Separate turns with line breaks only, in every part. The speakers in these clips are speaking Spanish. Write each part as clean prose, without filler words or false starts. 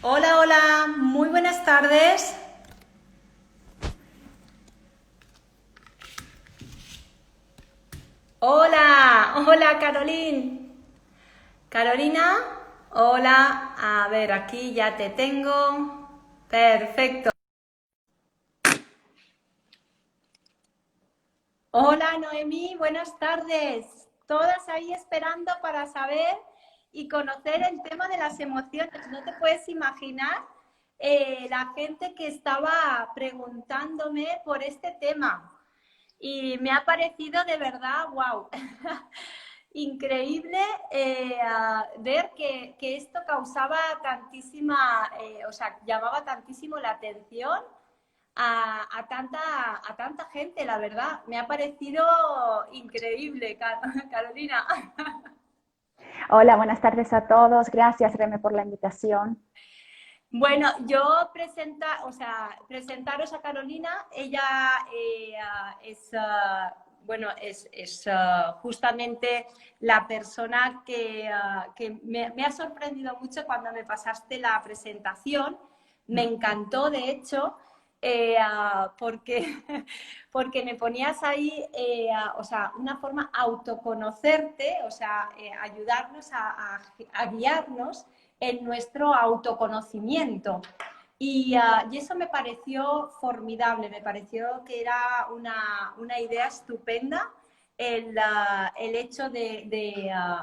Hola, hola, muy buenas tardes. Hola, hola, Carolina, hola, a ver, aquí ya te tengo. Perfecto. Hola, Noemí, buenas tardes. Todas ahí esperando para saber y conocer el tema de las emociones. No te puedes imaginar la gente que estaba preguntándome por este tema. Y me ha parecido de verdad, wow, increíble ver que esto causaba tantísima, o sea, llamaba tantísimo la atención a tanta gente, la verdad. Me ha parecido increíble, Carolina.
Hola, buenas tardes a todos. Gracias, Reme, por la invitación.
Bueno, yo o sea, presentaros a Carolina. Ella es, bueno, es justamente la persona que me ha sorprendido mucho cuando me pasaste la presentación. Me encantó, de hecho, porque, porque me ponías ahí, o sea, una forma autoconocerte, o sea, ayudarnos a guiarnos en nuestro autoconocimiento. Y eso me pareció formidable, me pareció que era una idea estupenda el hecho de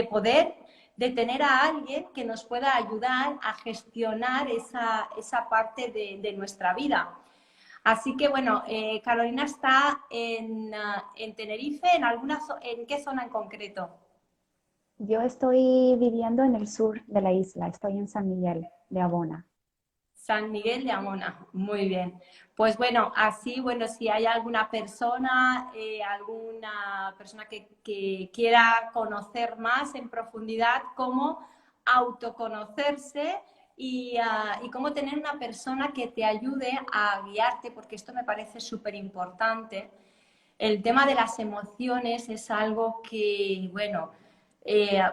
poder, de tener a alguien que nos pueda ayudar a gestionar esa parte de nuestra vida. Así que bueno, Carolina está en Tenerife, ¿en qué zona en concreto?
Yo estoy viviendo en el sur de la isla, estoy en San Miguel de Abona.
San Miguel de Amona, muy bien. Pues bueno, así, bueno, si hay alguna persona que quiera conocer más en profundidad cómo autoconocerse y cómo tener una persona que te ayude a guiarte, porque esto me parece súper importante. El tema de las emociones es algo que, bueno,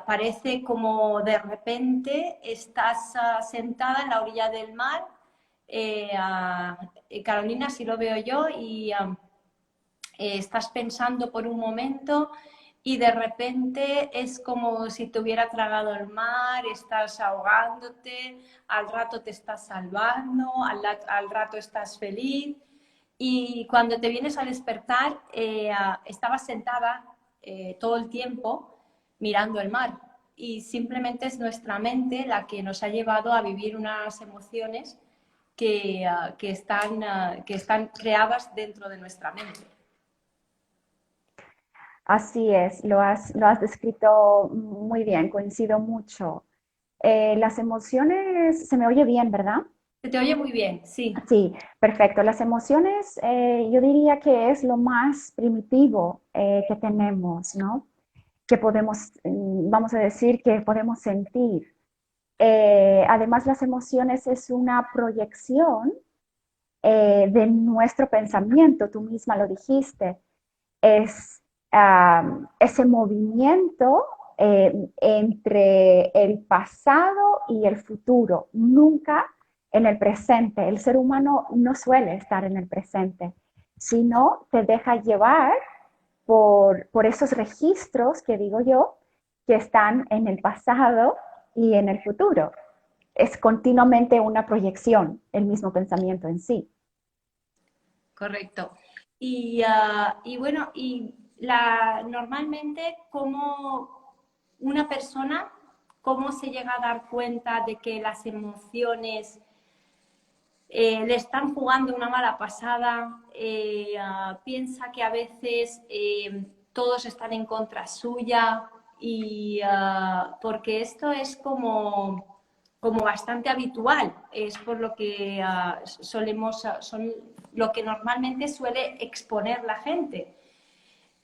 parece como de repente estás sentada en la orilla del mar, Carolina, si lo veo yo, estás pensando por un momento y de repente es como si te hubiera tragado el mar, estás ahogándote, al rato te estás salvando, al rato estás feliz y cuando te vienes a despertar estabas sentada todo el tiempo mirando el mar y simplemente es nuestra mente la que nos ha llevado a vivir unas emociones que están creadas dentro de nuestra mente.
Así es, lo has descrito muy bien, coincido mucho. Las emociones, se me oye bien, ¿verdad?
Se te oye muy bien, sí.
Sí, perfecto. Las emociones, yo diría que es lo más primitivo que tenemos, ¿no? Que podemos, vamos a decir, que podemos sentir. Además, las emociones es una proyección de nuestro pensamiento, tú misma lo dijiste, es ese movimiento entre el pasado y el futuro, nunca en el presente. El ser humano no suele estar en el presente, sino te deja llevar por esos registros que digo yo, que están en el pasado y en el futuro. Es continuamente una proyección, el mismo pensamiento en sí.
Correcto. Y bueno, normalmente, ¿cómo una persona, cómo se llega a dar cuenta de que las emociones le están jugando una mala pasada? Piensa que a veces todos están en contra suya porque esto es como bastante habitual, es por lo que son lo que normalmente suele exponer la gente.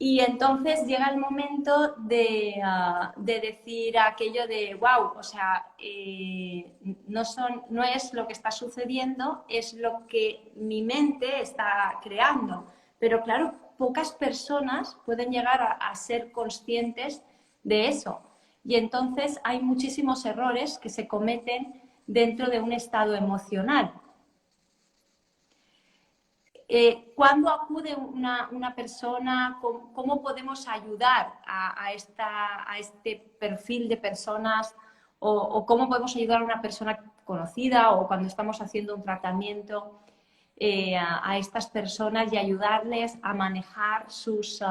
Y entonces llega el momento de decir aquello de, wow, o sea, no es lo que está sucediendo, es lo que mi mente está creando. Pero claro, pocas personas pueden llegar a ser conscientes de eso. Y entonces hay muchísimos errores que se cometen dentro de un estado emocional. ¿Cuándo acude una persona? ¿Cómo podemos ayudar a este perfil de personas? ¿O cómo podemos ayudar a una persona conocida o cuando estamos haciendo un tratamiento a estas personas y ayudarles a manejar sus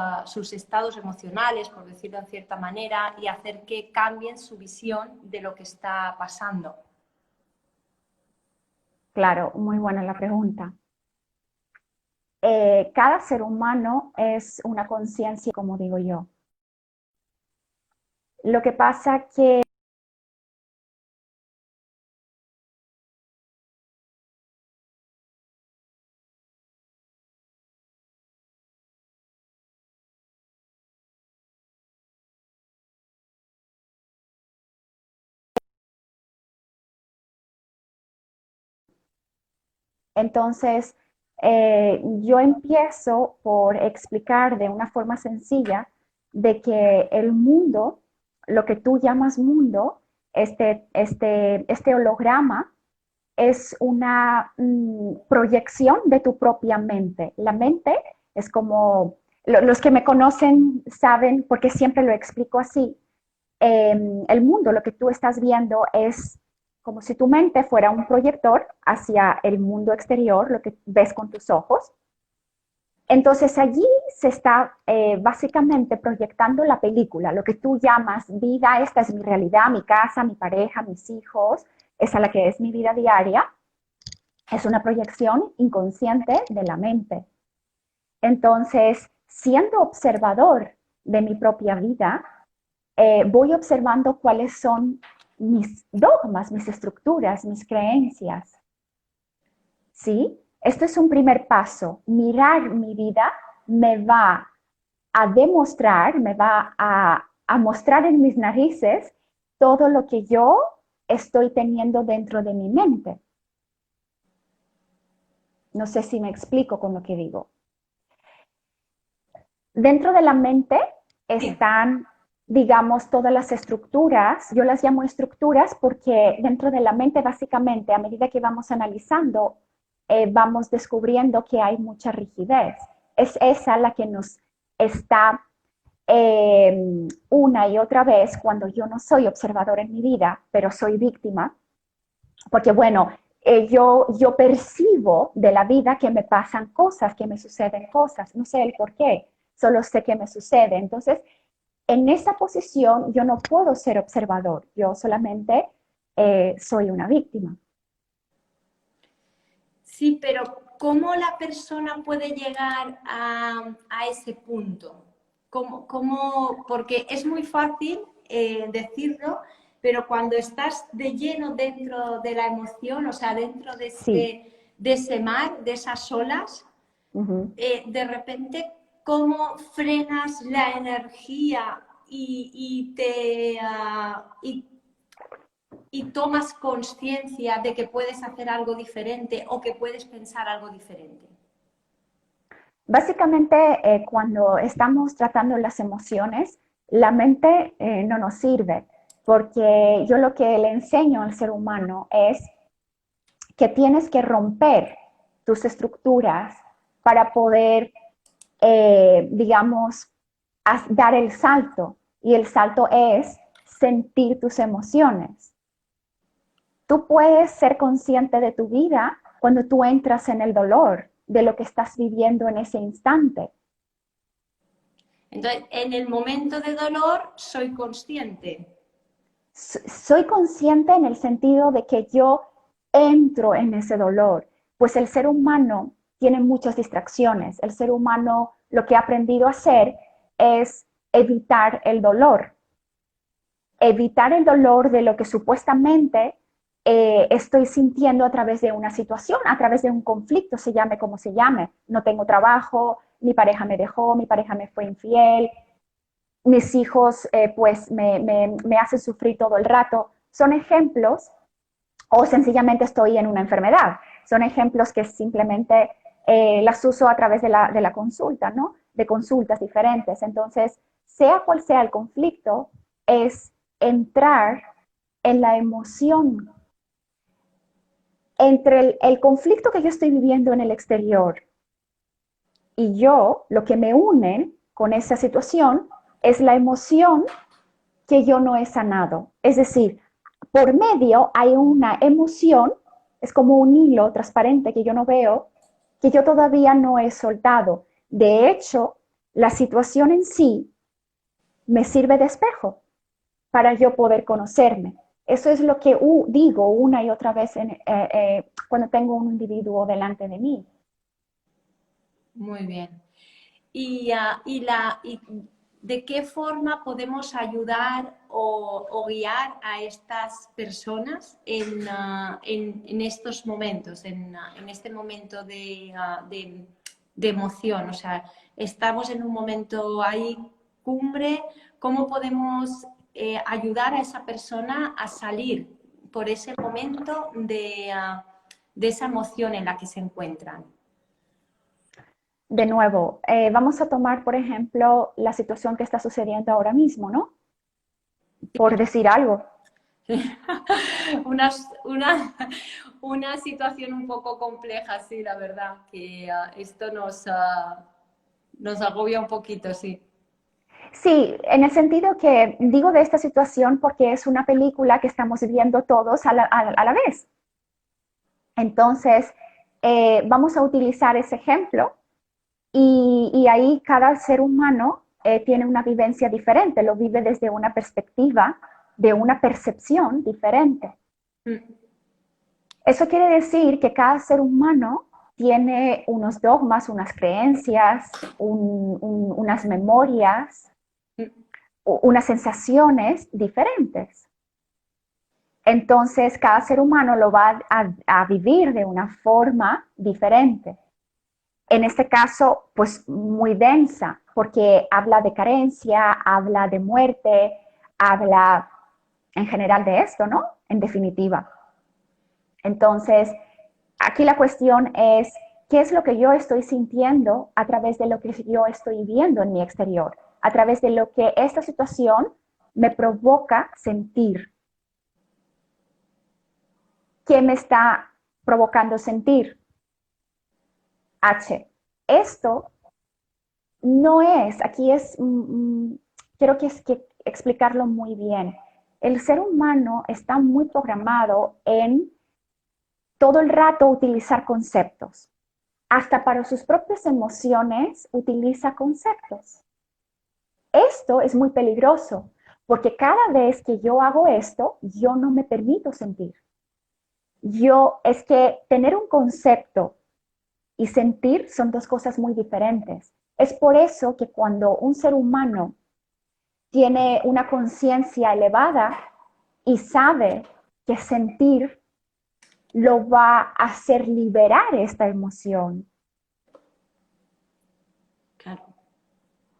estados emocionales, por decirlo de cierta manera, y hacer que cambien su visión de lo que está pasando?
Claro, muy buena la pregunta. Cada ser humano es una conciencia, como digo yo. Lo que pasa que entonces yo empiezo por explicar de una forma sencilla de que el mundo, lo que tú llamas mundo, este holograma, es una proyección de tu propia mente. La mente es como, los que me conocen saben, porque siempre lo explico así, el mundo, lo que tú estás viendo es como si tu mente fuera un proyector hacia el mundo exterior, lo que ves con tus ojos. Entonces allí se está básicamente proyectando la película, lo que tú llamas vida, esta es mi realidad, mi casa, mi pareja, mis hijos, esa la que es mi vida diaria, es una proyección inconsciente de la mente. Entonces, siendo observador de mi propia vida, voy observando cuáles son mis dogmas, mis estructuras, mis creencias. ¿Sí? Esto es un primer paso. Mirar mi vida me va a demostrar, me va a mostrar en mis narices todo lo que yo estoy teniendo dentro de mi mente. No sé si me explico con lo que digo. Dentro de la mente están, digamos, todas las estructuras. Yo las llamo estructuras porque dentro de la mente, básicamente, a medida que vamos analizando, vamos descubriendo que hay mucha rigidez. Es esa la que nos está una y otra vez cuando yo no soy observador en mi vida, pero soy víctima, porque bueno, yo percibo de la vida que me pasan cosas, que me suceden cosas, no sé el por qué, solo sé que me sucede. Entonces, en esa posición yo no puedo ser observador, yo solamente soy una víctima.
Sí, pero ¿cómo la persona puede llegar a ese punto? Porque es muy fácil decirlo, pero cuando estás de lleno dentro de la emoción, o sea, dentro
Sí.
de ese mar, de esas olas, de repente, ¿cómo frenas la energía y tomas conciencia de que puedes hacer algo diferente o que puedes pensar algo diferente?
Básicamente, cuando estamos tratando las emociones, la mente no nos sirve, porque yo lo que le enseño al ser humano es que tienes que romper tus estructuras para poder, digamos, dar el salto. Y el salto es sentir tus emociones. Tú puedes ser consciente de tu vida cuando tú entras en el dolor de lo que estás viviendo en ese instante.
Entonces, en el momento de dolor soy consciente.
Soy consciente en el sentido de que yo entro en ese dolor, pues el ser humano tiene muchas distracciones. El ser humano lo que ha aprendido a hacer es evitar el dolor de lo que supuestamente estoy sintiendo a través de una situación, a través de un conflicto, se llame como se llame. No tengo trabajo, mi pareja me dejó, mi pareja me fue infiel, mis hijos pues me hacen sufrir todo el rato. Son ejemplos, o sencillamente estoy en una enfermedad. Son ejemplos que simplemente las uso a través de la consulta, ¿no? De consultas diferentes. Entonces, sea cual sea el conflicto, es entrar en la emoción entre el conflicto que yo estoy viviendo en el exterior y yo, lo que me une con esa situación es la emoción que yo no he sanado. Es decir, por medio hay una emoción, es como un hilo transparente que yo no veo, que yo todavía no he soltado. De hecho, la situación en sí me sirve de espejo para yo poder conocerme. Eso es lo que digo una y otra vez cuando tengo un individuo delante de mí.
Muy bien. ¿Y de qué forma podemos ayudar o guiar a estas personas en estos momentos, en este momento de emoción? O sea, estamos en un momento ahí cumbre, ¿cómo podemos ayudar a esa persona a salir por ese momento de esa emoción en la que se encuentran?
De nuevo, vamos a tomar, por ejemplo, la situación que está sucediendo ahora mismo, ¿no? Por decir algo.
una, una, una situación un poco compleja, sí, la verdad, que esto nos agobia un poquito, sí.
Sí, en el sentido que digo de esta situación porque es una película que estamos viendo todos a la vez. Entonces, vamos a utilizar ese ejemplo y ahí cada ser humano tiene una vivencia diferente, lo vive desde una perspectiva, de una percepción diferente.
Mm.
Eso quiere decir que cada ser humano tiene unos dogmas, unas creencias, unas memorias,
Mm.
unas sensaciones diferentes. Entonces, cada ser humano lo va a vivir de una forma diferente. En este caso, pues muy densa, porque habla de carencia, habla de muerte, habla en general de esto, ¿no? En definitiva. Entonces, aquí la cuestión es, ¿qué es lo que yo estoy sintiendo a través de lo que yo estoy viendo en mi exterior? A través de lo que esta situación me provoca sentir. ¿Qué me está provocando sentir? H. Esto no es, aquí es, quiero que explicarlo muy bien. El ser humano está muy programado en todo el rato utilizar conceptos. Hasta para sus propias emociones utiliza conceptos. Esto es muy peligroso porque cada vez que yo hago esto, yo no me permito sentir. Es que tener un concepto y sentir son dos cosas muy diferentes. Es por eso que cuando un ser humano tiene una conciencia elevada y sabe que sentir lo va a hacer liberar esta emoción.
Claro.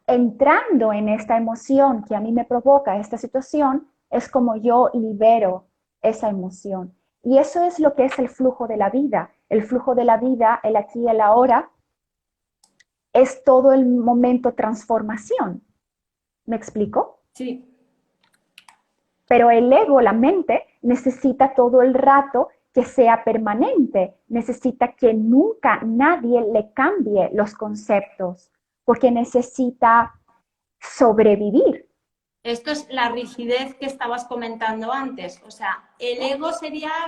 Entrando en esta emoción que a mí me provoca esta situación, es como yo libero esa emoción. Y eso es lo que es el flujo de la vida. El flujo de la vida, el aquí y el ahora, es todo el momento transformación. ¿Me explico?
Sí.
Pero el ego, la mente, necesita todo el rato que sea permanente, necesita que nunca nadie le cambie los conceptos, porque necesita sobrevivir.
Esto es la rigidez que estabas comentando antes. O sea, el ego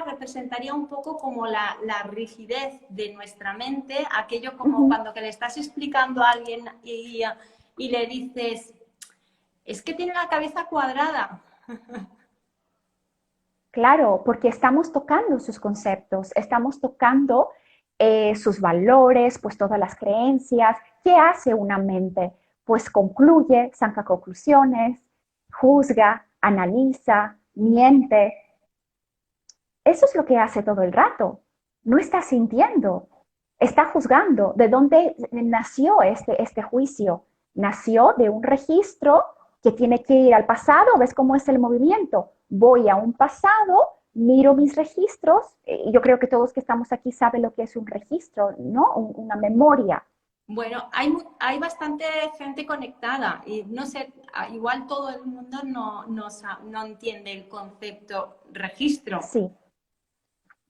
representaría un poco como la rigidez de nuestra mente, aquello como cuando que le estás explicando a alguien y le dices, es que tiene la cabeza cuadrada.
Claro, porque estamos tocando sus conceptos, estamos tocando sus valores, pues todas las creencias. ¿Qué hace una mente? Pues concluye, saca conclusiones, juzga, analiza, miente. Eso es lo que hace todo el rato. No está sintiendo, está juzgando. ¿De dónde nació este juicio? Nació de un registro que tiene que ir al pasado. ¿Ves cómo es el movimiento? Voy a un pasado, miro mis registros. Yo creo que todos que estamos aquí saben lo que es un registro, ¿no? Una memoria.
Bueno, hay bastante gente conectada y no sé, igual todo el mundo no entiende el concepto registro.
Sí,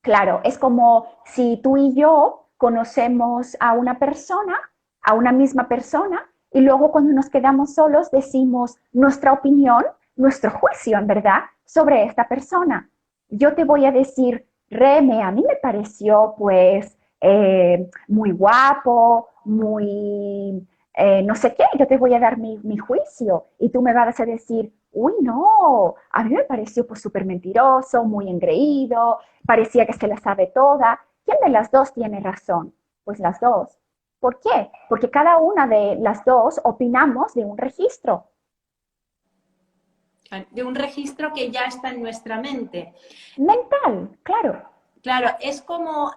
Claro, es como si tú y yo conocemos a una persona, a una misma persona, y luego cuando nos quedamos solos decimos nuestra opinión, nuestro juicio, en verdad, sobre esta persona. Yo te voy a decir, Reme, a mí me pareció pues muy guapo, muy no sé qué, yo te voy a dar mi juicio y tú me vas a decir, uy, no, a mí me pareció pues súper mentiroso, muy engreído, parecía que se la sabe toda. ¿Quién de las dos tiene razón? Pues las dos. ¿Por qué? Porque cada una de las dos opinamos de un registro.
De un registro que ya está en nuestra mente.
Mental, claro.
Claro, es como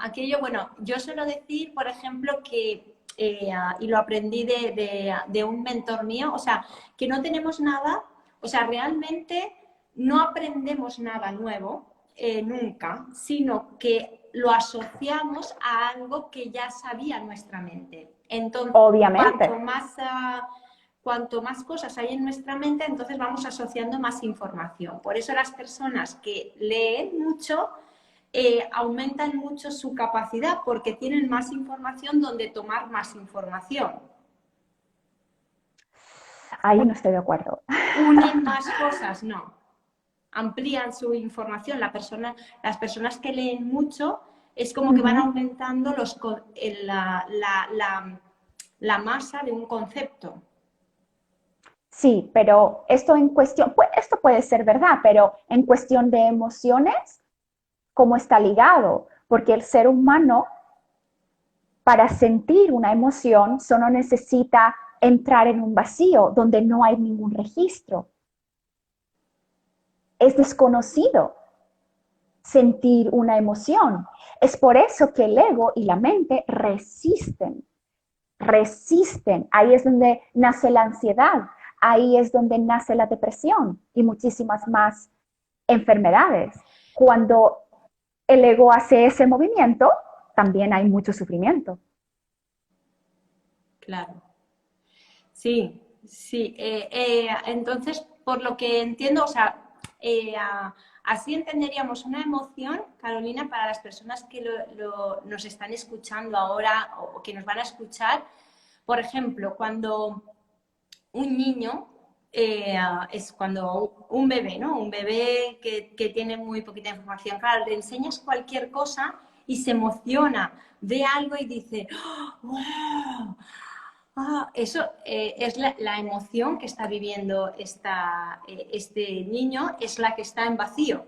aquello, bueno, yo suelo decir, por ejemplo, que, y lo aprendí de un mentor mío, o sea, que no tenemos nada, o sea, realmente no aprendemos nada nuevo nunca, sino que lo asociamos a algo que ya sabía nuestra mente. Entonces,
Obviamente.
cuanto más cosas hay en nuestra mente, entonces vamos asociando más información. Por eso las personas que leen mucho aumentan mucho su capacidad porque tienen más información donde tomar más información.
Ahí no estoy de acuerdo.
Unen más cosas, no. Amplían su información. Las personas que leen mucho es como que van aumentando la masa de un concepto.
Sí, pero esto en cuestión, pues esto puede ser verdad, pero en cuestión de emociones, ¿cómo está ligado? Porque el ser humano, para sentir una emoción, solo necesita entrar en un vacío donde no hay ningún registro. Es desconocido sentir una emoción. Es por eso que el ego y la mente resisten. Ahí es donde nace la ansiedad, ahí es donde nace la depresión y muchísimas más enfermedades. Cuando el ego hace ese movimiento, también hay mucho sufrimiento.
Claro. Sí, sí. Entonces, por lo que entiendo, o sea, así entenderíamos una emoción, Carolina, para las personas que nos están escuchando ahora o que nos van a escuchar. Por ejemplo, cuando un niño es cuando un bebé, ¿no? Un bebé que tiene muy poquita información. Claro, le enseñas cualquier cosa y se emociona, ve algo y dice, ¡wow! Eso es la emoción que está viviendo este niño, es la que está en vacío.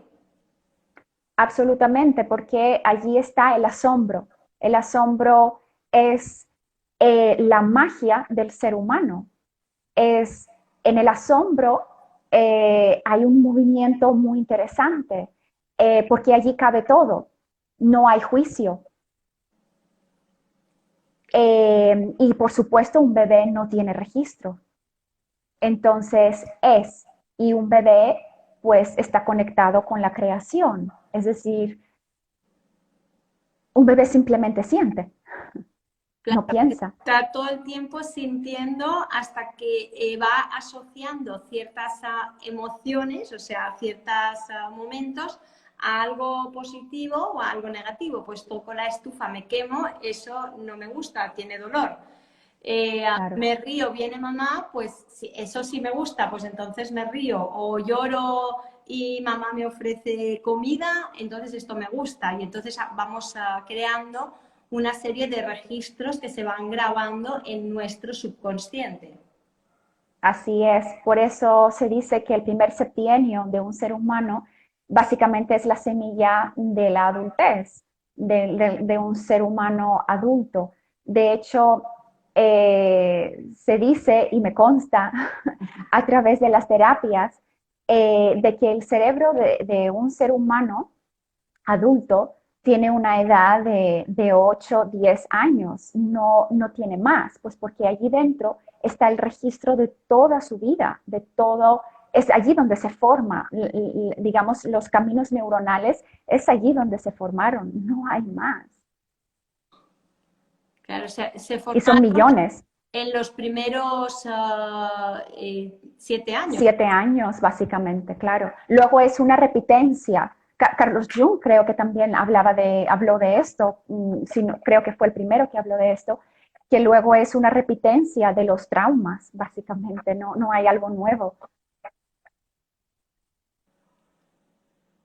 Absolutamente, porque allí está el asombro. El asombro es la magia del ser humano. Es en el asombro hay un movimiento muy interesante, porque allí cabe todo. No hay juicio. Y por supuesto, un bebé no tiene registro. Entonces y un bebé pues está conectado con la creación. Es decir, un bebé simplemente siente,
Claro,
no piensa.
está todo el tiempo sintiendo hasta que va asociando ciertas emociones, o sea, ciertos momentos a algo positivo o a algo negativo. Pues toco la estufa, me quemo, eso no me gusta, tiene dolor.
Claro.
Me río, viene mamá, pues sí, eso sí me gusta, pues entonces me río. O lloro y mamá me ofrece comida, entonces esto me gusta. Y entonces vamos creando una serie de registros que se van grabando en nuestro subconsciente.
Así es. Por eso se dice que el primer septienio de un ser humano básicamente es la semilla de la adultez, de un ser humano adulto. De hecho, se dice, y me consta a través de las terapias, de que el cerebro de un ser humano adulto tiene una edad de 8, 10 años, no tiene más, pues porque allí dentro está el registro de toda su vida, de todo, es allí donde se forma, digamos, los caminos neuronales, es allí donde se formaron, no hay más.
Claro, se
Y son
formaron
millones,
en los primeros 7 años.
7 años básicamente, claro. Luego es una repitencia, Carlos Jung creo que también habló de esto, creo que fue el primero que habló de esto, que luego es una repitencia de los traumas, básicamente, no hay algo nuevo.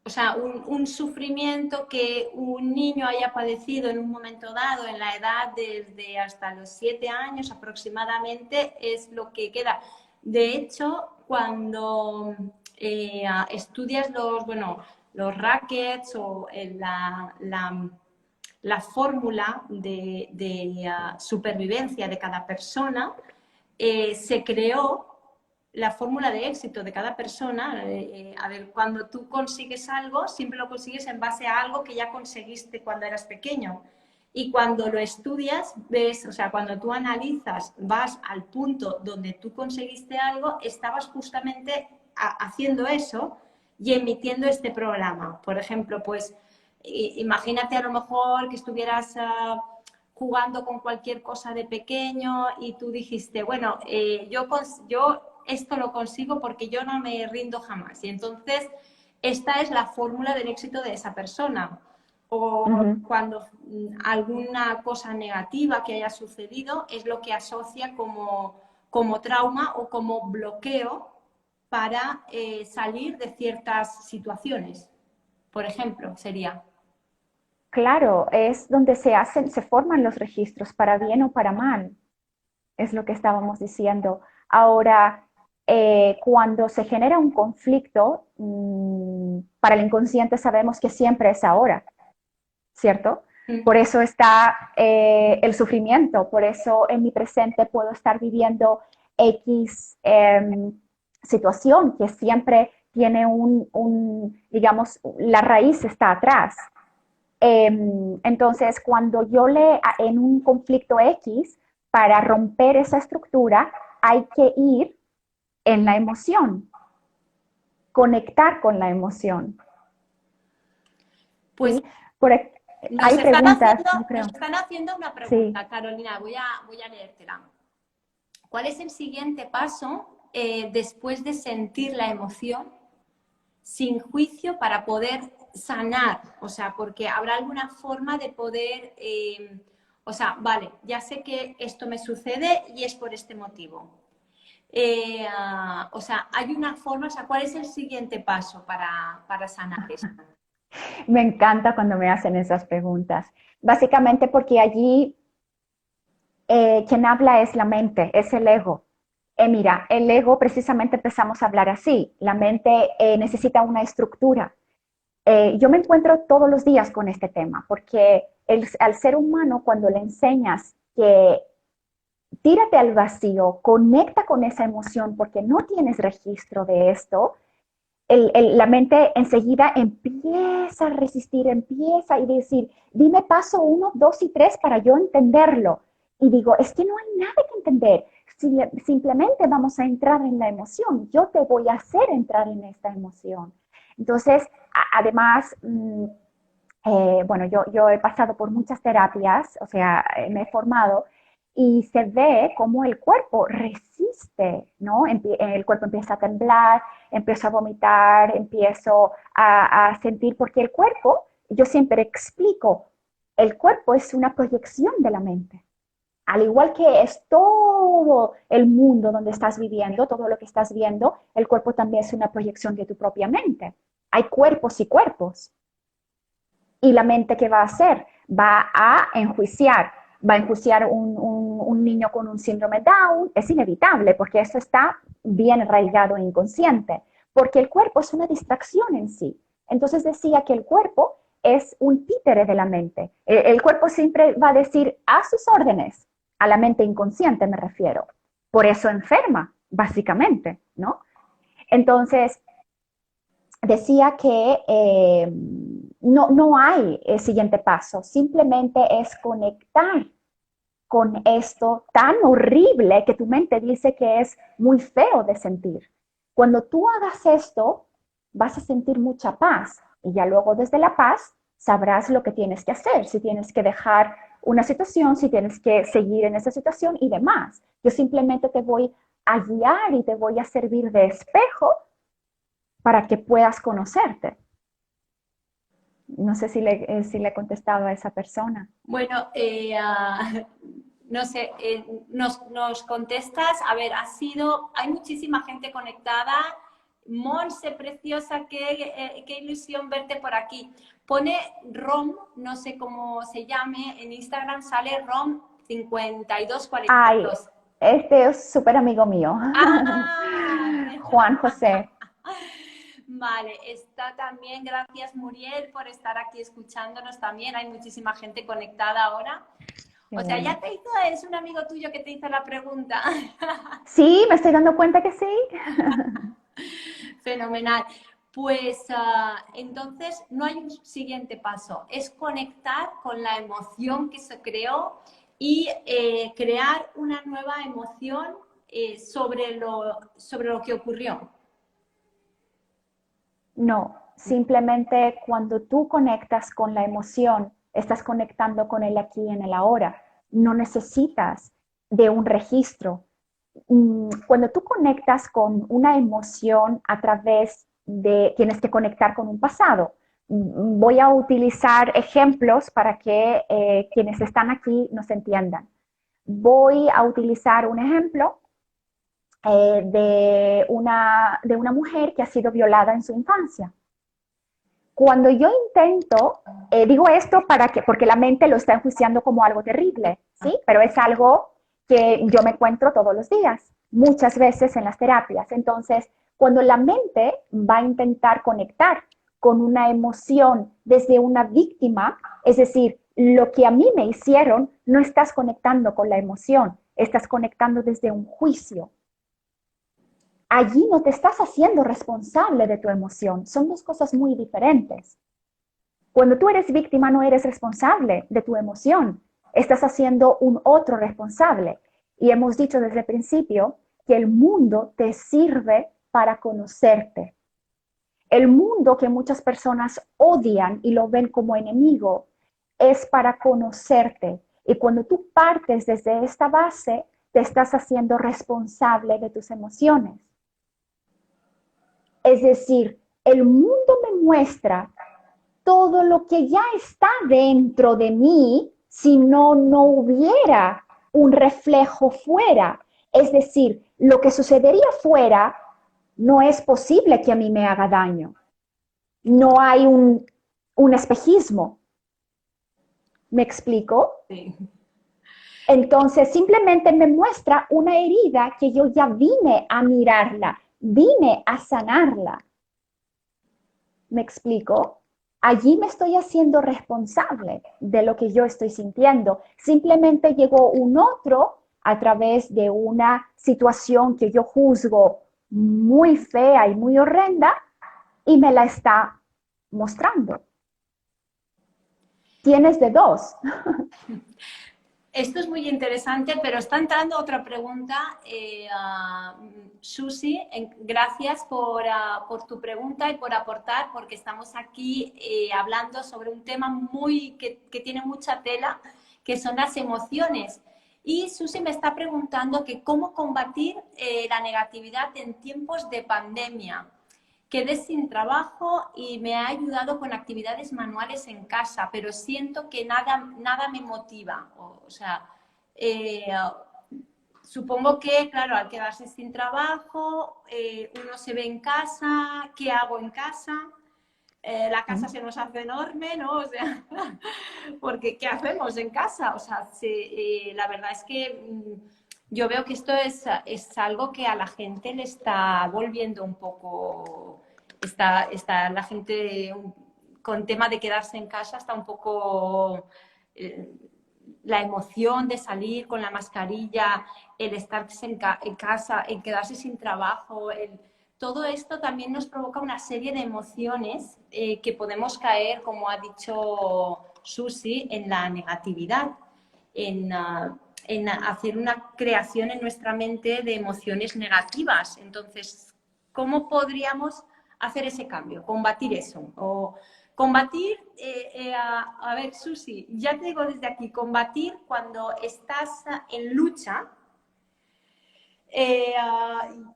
O sea, un sufrimiento que un niño haya padecido en un momento dado, en la edad desde hasta los 7 años aproximadamente, es lo que queda. De hecho, cuando estudias los rackets o la fórmula de supervivencia de cada persona, se creó la fórmula de éxito de cada persona. A ver, cuando tú consigues algo, siempre lo consigues en base a algo que ya conseguiste cuando eras pequeño. Y cuando lo estudias, ves, o sea, cuando tú analizas, vas al punto donde tú conseguiste algo, estabas justamente haciendo eso y emitiendo este programa. Por ejemplo, pues imagínate a lo mejor que estuvieras jugando con cualquier cosa de pequeño y tú dijiste, bueno, yo esto lo consigo porque yo no me rindo jamás. Y entonces, esta es la fórmula del éxito de esa persona. O cuando alguna cosa negativa que haya sucedido es lo que asocia como trauma o como bloqueo para salir de ciertas situaciones. Por ejemplo, sería.
Claro, es donde se forman los registros para bien o para mal, es lo que estábamos diciendo. Ahora, cuando se genera un conflicto, para el inconsciente sabemos que siempre es ahora, ¿cierto? Por eso está el sufrimiento, por eso en mi presente puedo estar viviendo X situación que siempre tiene digamos, la raíz está atrás. Entonces, cuando en un conflicto X, para romper esa estructura, hay que ir en la emoción, conectar con la emoción.
Pues
¿Sí? Hay preguntas, yo creo.
nos están haciendo una pregunta, sí. Carolina, voy a leértela. ¿Cuál es el siguiente paso después de sentir la emoción sin juicio para poder sanar? O sea, porque habrá alguna forma de poder, o sea, vale, ya sé que esto me sucede y es por este motivo. O sea, hay una forma, o sea, ¿cuál es el siguiente paso para sanar esto?
Me encanta cuando me hacen esas preguntas. Básicamente porque allí quien habla es la mente, es el ego. Mira, el ego precisamente empezamos a hablar así. La mente necesita una estructura. Yo me encuentro todos los días con este tema porque al ser humano cuando le enseñas que tírate al vacío, conecta con esa emoción porque no tienes registro de esto, la mente enseguida empieza a resistir, empieza a decir, dime paso 1, 2 y 3 para yo entenderlo. Y digo, es que no hay nada que entender. Simplemente vamos a entrar en la emoción. Yo te voy a hacer entrar en esta emoción. Entonces, además, bueno, yo he pasado por muchas terapias, o sea, me he formado y se ve cómo el cuerpo resiste, ¿no? El cuerpo empieza a temblar, empiezo a vomitar, empiezo a sentir, porque el cuerpo, yo siempre explico, el cuerpo es una proyección de la mente. Al igual que es todo el mundo donde estás viviendo, todo lo que estás viendo, el cuerpo también es una proyección de tu propia mente. Hay cuerpos y cuerpos. ¿Y la mente qué va a hacer? Va a enjuiciar un niño con un síndrome Down, es inevitable porque eso está bien arraigado e inconsciente, porque el cuerpo es una distracción en sí. Entonces decía que el cuerpo es un títere de la mente. El cuerpo siempre va a decir a sus órdenes, a la mente inconsciente me refiero. Por eso enferma, básicamente, ¿no? Entonces, decía que no hay siguiente paso, simplemente es conectar con esto tan horrible que tu mente dice que es muy feo de sentir. Cuando tú hagas esto, vas a sentir mucha paz y ya luego desde la paz sabrás lo que tienes que hacer, si tienes que dejar una situación, si tienes que seguir en esa situación y demás. Yo simplemente te voy a guiar y te voy a servir de espejo para que puedas conocerte. No sé si le contestaba a esa persona.
Bueno, no sé, nos contestas, a ver, hay muchísima gente conectada. Monse, preciosa, qué ilusión verte por aquí. Pone Rom, no sé cómo se llame, en Instagram sale Rom
Ay,
5242.
este es súper amigo mío,
Ah,
Juan José.
vale, está también, gracias Muriel por estar aquí escuchándonos también. Hay muchísima gente conectada ahora.
Qué
O sea,
bueno.
es un amigo tuyo que te hizo la pregunta.
Sí, me estoy dando cuenta que sí.
Fenomenal. Pues entonces no hay un siguiente paso, es conectar con la emoción que se creó y crear una nueva emoción sobre lo que ocurrió.
No, simplemente cuando tú conectas con la emoción, estás conectando con el aquí y en el ahora. No necesitas de un registro. Cuando tú conectas con una emoción a través de, tienes que conectar con un pasado. Voy a utilizar ejemplos para que quienes están aquí nos entiendan. Voy a utilizar un ejemplo de una mujer que ha sido violada en su infancia. Cuando yo intento, digo esto porque la mente lo está enjuiciando como algo terrible, ¿sí? Pero es algo que yo me encuentro todos los días, muchas veces en las terapias. Entonces, cuando la mente va a intentar conectar con una emoción desde una víctima, es decir, lo que a mí me hicieron, no estás conectando con la emoción, estás conectando desde un juicio. Allí no te estás haciendo responsable de tu emoción, son dos cosas muy diferentes. Cuando tú eres víctima no eres responsable de tu emoción, estás haciendo un otro responsable. Y hemos dicho desde el principio que el mundo te sirve para conocerte. El mundo que muchas personas odian y lo ven como enemigo es para conocerte. Y cuando tú partes desde esta base, te estás haciendo responsable de tus emociones. Es decir, el mundo me muestra todo lo que ya está dentro de mí si no hubiera un reflejo fuera. Es decir, lo que sucedería fuera no es posible que a mí me haga daño. No hay un espejismo. ¿Me explico?
Sí.
Entonces simplemente me muestra una herida que yo ya vine a mirarla, vine a sanarla. ¿Me explico? Allí me estoy haciendo responsable de lo que yo estoy sintiendo. Simplemente llegó un otro a través de una situación que yo juzgo muy fea y muy horrenda y me la está mostrando. Tienes de dos.
Esto es muy interesante, pero está entrando otra pregunta. Susi, gracias por tu pregunta y por aportar, porque estamos aquí hablando sobre un tema que tiene mucha tela, que son las emociones. Y Susi me está preguntando que cómo combatir la negatividad en tiempos de pandemia. Quedé sin trabajo y me ha ayudado con actividades manuales en casa, pero siento que nada me motiva. O sea, eh, supongo que, claro, al quedarse sin trabajo, uno se ve en casa, ¿qué hago en casa? La casa se nos hace enorme, ¿no? O sea, porque ¿qué hacemos en casa? O sea, la verdad es que yo veo que esto es algo que a la gente le está volviendo un poco, está la gente con tema de quedarse en casa, está un poco eh, la emoción de salir con la mascarilla, el estar en casa, el quedarse sin trabajo, todo esto también nos provoca una serie de emociones que podemos caer, como ha dicho Susi, en la negatividad, en hacer una creación en nuestra mente de emociones negativas. Entonces, ¿cómo podríamos hacer ese cambio, combatir eso? O combatir, a ver, Susi, ya te digo desde aquí, combatir cuando estás en lucha,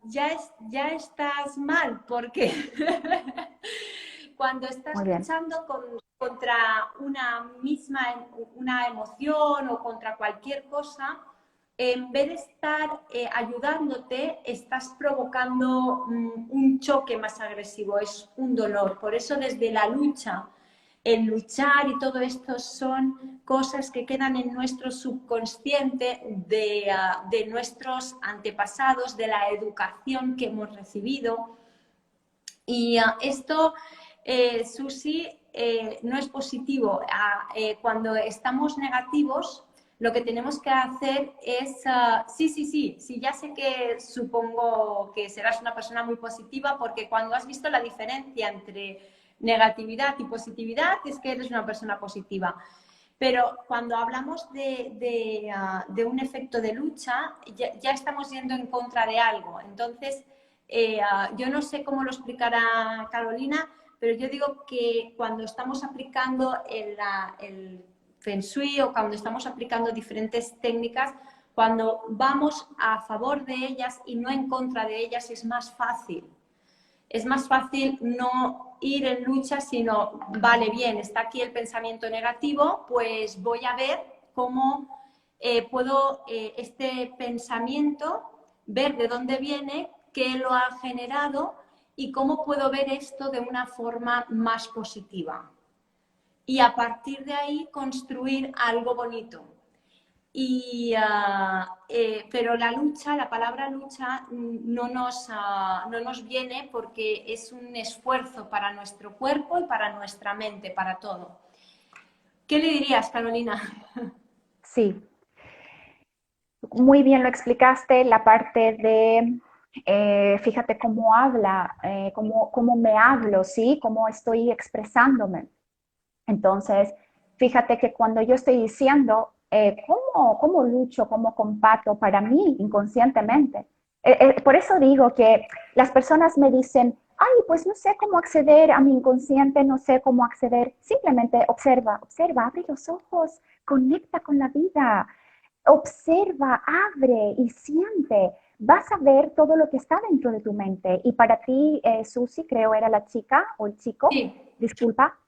ya estás mal, porque cuando estás
Muy bien.
luchando contra una emoción o contra cualquier cosa, en vez de estar ayudándote, estás provocando un choque más agresivo, es un dolor. Por eso desde la lucha, el luchar y todo esto son cosas que quedan en nuestro subconsciente de nuestros antepasados, de la educación que hemos recibido. Y esto, Susi, no es positivo. Cuando estamos negativos, lo que tenemos que hacer es, sí, ya sé que supongo que serás una persona muy positiva porque cuando has visto la diferencia entre negatividad y positividad es que eres una persona positiva. Pero cuando hablamos de un efecto de lucha, ya estamos yendo en contra de algo. Entonces, yo no sé cómo lo explicará Carolina, pero yo digo que cuando estamos aplicando el Feng Shui o cuando estamos aplicando diferentes técnicas, cuando vamos a favor de ellas y no en contra de ellas, es más fácil. Es más fácil no ir en lucha, sino, vale, bien, está aquí el pensamiento negativo, pues voy a ver cómo puedo este pensamiento, ver de dónde viene, qué lo ha generado y cómo puedo ver esto de una forma más positiva. Y a partir de ahí construir algo bonito. Pero la lucha, la palabra lucha, no nos viene porque es un esfuerzo para nuestro cuerpo y para nuestra mente, para todo. ¿Qué le dirías, Carolina?
Sí, muy bien lo explicaste, la parte de, fíjate cómo habla, cómo me hablo, ¿sí? Cómo estoy expresándome. Entonces, fíjate que cuando yo estoy diciendo cómo lucho, cómo combato para mí inconscientemente, por eso digo que las personas me dicen, ay, pues no sé cómo acceder a mi inconsciente, no sé cómo acceder. Simplemente observa, observa, abre los ojos, conecta con la vida, observa, abre y siente. Vas a ver todo lo que está dentro de tu mente. Y para ti, Susi, creo era la chica o el chico,
Sí,
disculpa,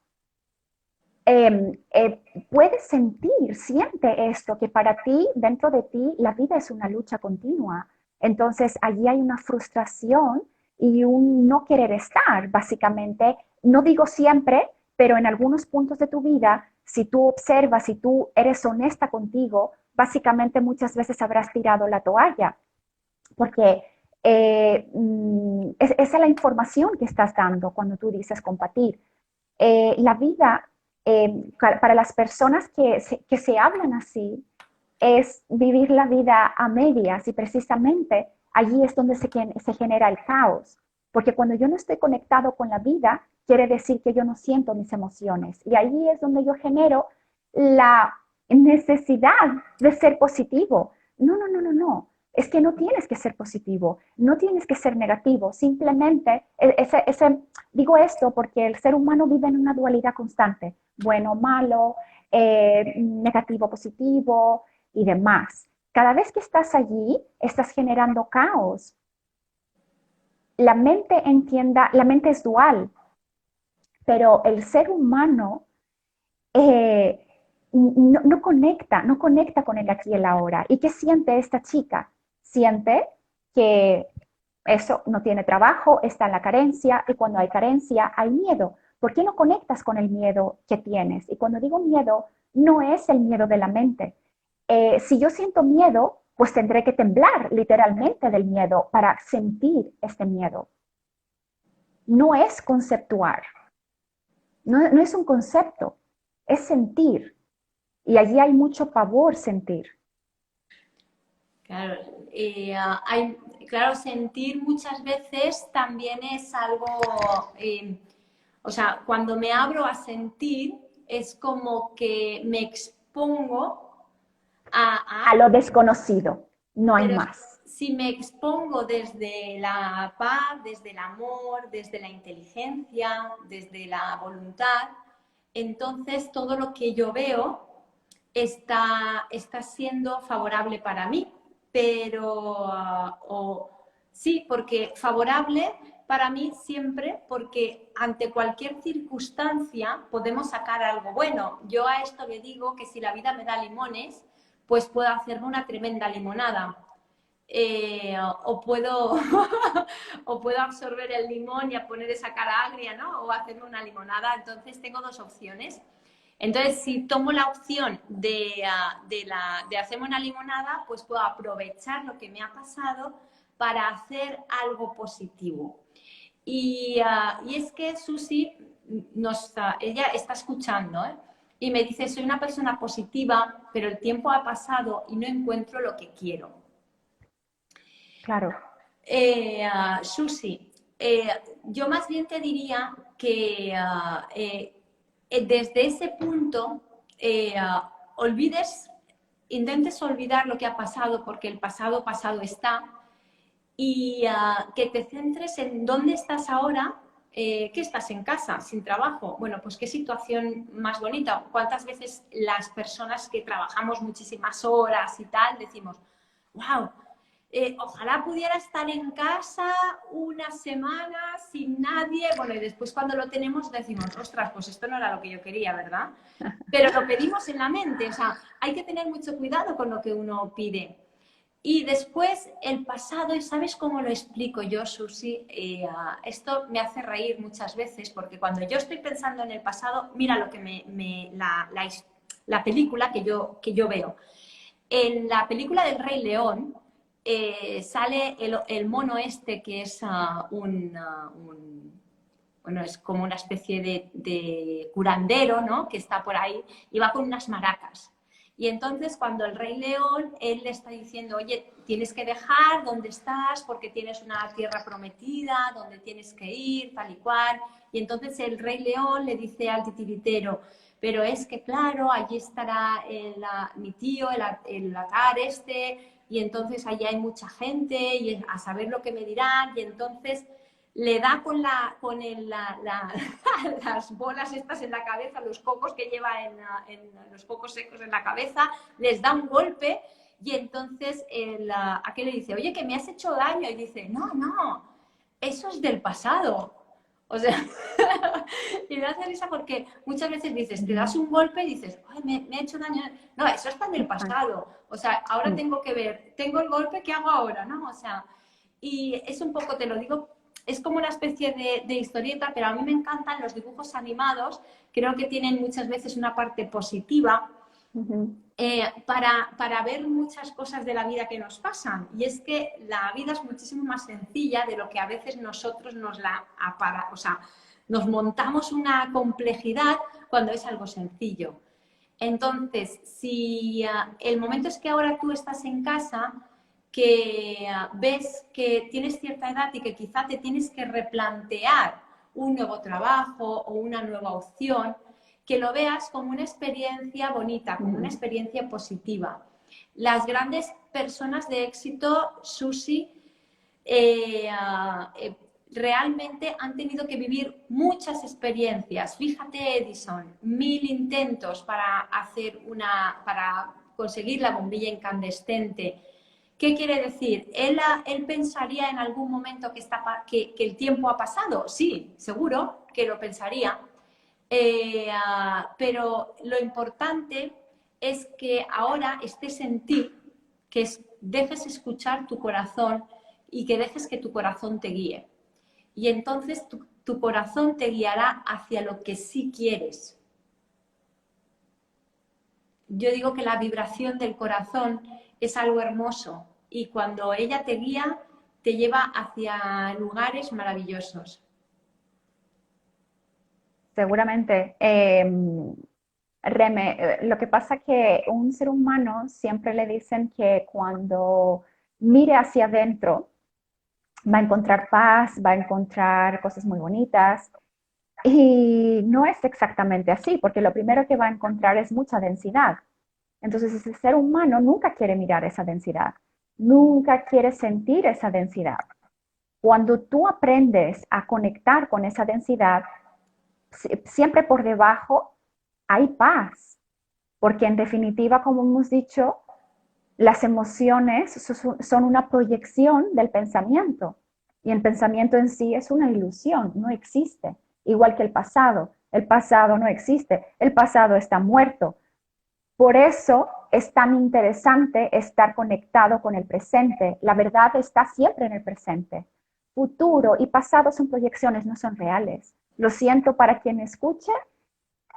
puedes sentir, siente esto, que para ti, dentro de ti, la vida es una lucha continua. Entonces, allí hay una frustración y un no querer estar, básicamente. No digo siempre, pero en algunos puntos de tu vida, si tú observas, si tú eres honesta contigo, básicamente muchas veces habrás tirado la toalla, porque esa es la información que estás dando cuando tú dices compartir. La vida, para las personas que se hablan así, es vivir la vida a medias y precisamente allí es donde se genera el caos. Porque cuando yo no estoy conectado con la vida, quiere decir que yo no siento mis emociones. Y allí es donde yo genero la necesidad de ser positivo. No, no, no, no, no. Es que no tienes que ser positivo, no tienes que ser negativo. Simplemente, digo esto porque el ser humano vive en una dualidad constante. Bueno, malo, negativo, positivo y demás. Cada vez que estás allí, estás generando caos. La mente la mente es dual, pero el ser humano eh, no conecta con el aquí y el ahora. ¿Y qué siente esta chica? Siente que eso no tiene trabajo, está en la carencia y cuando hay carencia hay miedo. ¿Por qué no conectas con el miedo que tienes? Y cuando digo miedo, no es el miedo de la mente. Si yo siento miedo, pues tendré que temblar literalmente del miedo para sentir este miedo. No es conceptuar, no es un concepto, es sentir. Y allí hay mucho pavor sentir.
claro. Claro, sentir muchas veces también es algo, o sea, cuando me abro a sentir es como que me expongo a
A lo
algo.
desconocido, no hay
Pero
más.
si me expongo desde la paz, desde el amor, desde la inteligencia, desde la voluntad, entonces todo lo que yo veo está siendo favorable para mí. Pero sí, porque favorable para mí siempre, porque ante cualquier circunstancia podemos sacar algo bueno. Yo a esto le digo que si la vida me da limones, pues puedo hacerme una tremenda limonada. O puedo o puedo absorber el limón y a poner esa cara agria, ¿no? O hacerme una limonada. Entonces tengo dos opciones. Entonces, si tomo la opción de hacerme una limonada, pues puedo aprovechar lo que me ha pasado para hacer algo positivo. Y es que Susi ella está escuchando, ¿eh? Y me dice, soy una persona positiva, pero el tiempo ha pasado y no encuentro lo que quiero.
Claro,
Susi, yo más bien te diría que desde ese punto olvides, intentes olvidar lo que ha pasado porque el pasado pasado está y que te centres en dónde estás ahora, que estás en casa, sin trabajo. Bueno, pues qué situación más bonita. ¿Cuántas veces las personas que trabajamos muchísimas horas y tal decimos, wow, ojalá pudiera estar en casa una semana sin nadie? Bueno, y después cuando lo tenemos decimos, ostras, pues esto no era lo que yo quería, ¿verdad? Pero lo pedimos en la mente, o sea, hay que tener mucho cuidado con lo que uno pide. Y después el pasado, ¿y sabes cómo lo explico yo, Susi? Esto me hace reír muchas veces porque cuando yo estoy pensando en el pasado, mira lo que la película que yo veo. En la película del Rey León sale el mono este que es bueno, es como una especie de curandero, ¿no? Que está por ahí y va con unas maracas. Y entonces cuando el Rey León, él le está diciendo, oye, tienes que dejar donde estás porque tienes una tierra prometida, donde tienes que ir, tal y cual. Y entonces el Rey León le dice al titiritero, pero es que claro, allí estará mi tío, el altar este, y entonces allí hay mucha gente, y a saber lo que me dirán, y entonces le da las bolas estas en la cabeza, los cocos que lleva en los cocos secos en la cabeza, les da un golpe y entonces aquel le dice, oye, que me has hecho daño. Y dice, no, no, eso es del pasado. O sea, y me hace risa porque muchas veces dices, te das un golpe y dices, ay, me he hecho daño. No, eso está en el pasado. O sea, ahora tengo que ver, tengo el golpe, ¿qué hago ahora? ¿No? O sea, y es un poco, te lo digo, es como una especie de historieta, pero a mí me encantan los dibujos animados, creo que tienen muchas veces una parte positiva para ver muchas cosas de la vida que nos pasan. Y es que la vida es muchísimo más sencilla de lo que a veces nosotros o sea, nos montamos una complejidad cuando es algo sencillo. Entonces, si el momento es que ahora tú estás en casa, que ves que tienes cierta edad y que quizá te tienes que replantear un nuevo trabajo o una nueva opción, que lo veas como una experiencia bonita, como una experiencia positiva. Las grandes personas de éxito, Susi, realmente han tenido que vivir muchas experiencias. Fíjate, Edison, 1000 intentos para conseguir la bombilla incandescente. ¿Qué quiere decir? ¿Él pensaría en algún momento que el tiempo ha pasado? Sí, seguro que lo pensaría. Pero lo importante es que ahora estés en ti, dejes escuchar tu corazón y que dejes que tu corazón te guíe. Y entonces tu corazón te guiará hacia lo que sí quieres. Yo digo que la vibración del corazón es algo hermoso y cuando ella te guía, te lleva hacia lugares maravillosos.
seguramente. Reme, lo que pasa es que un ser humano siempre le dicen que cuando mire hacia adentro va a encontrar paz, va a encontrar cosas muy bonitas. Y no es exactamente así, porque lo primero que va a encontrar es mucha densidad. Entonces, ese ser humano nunca quiere mirar esa densidad, nunca quiere sentir esa densidad. Cuando tú aprendes a conectar con esa densidad, siempre por debajo hay paz, porque en definitiva, como hemos dicho, las emociones son una proyección del pensamiento Y el pensamiento en sí es una ilusión, no existe. Igual que el pasado no existe, el pasado está muerto. Por eso es tan interesante estar conectado con el presente. La verdad está siempre en el presente. Futuro y pasado son proyecciones, no son reales. Lo siento para quien escuche,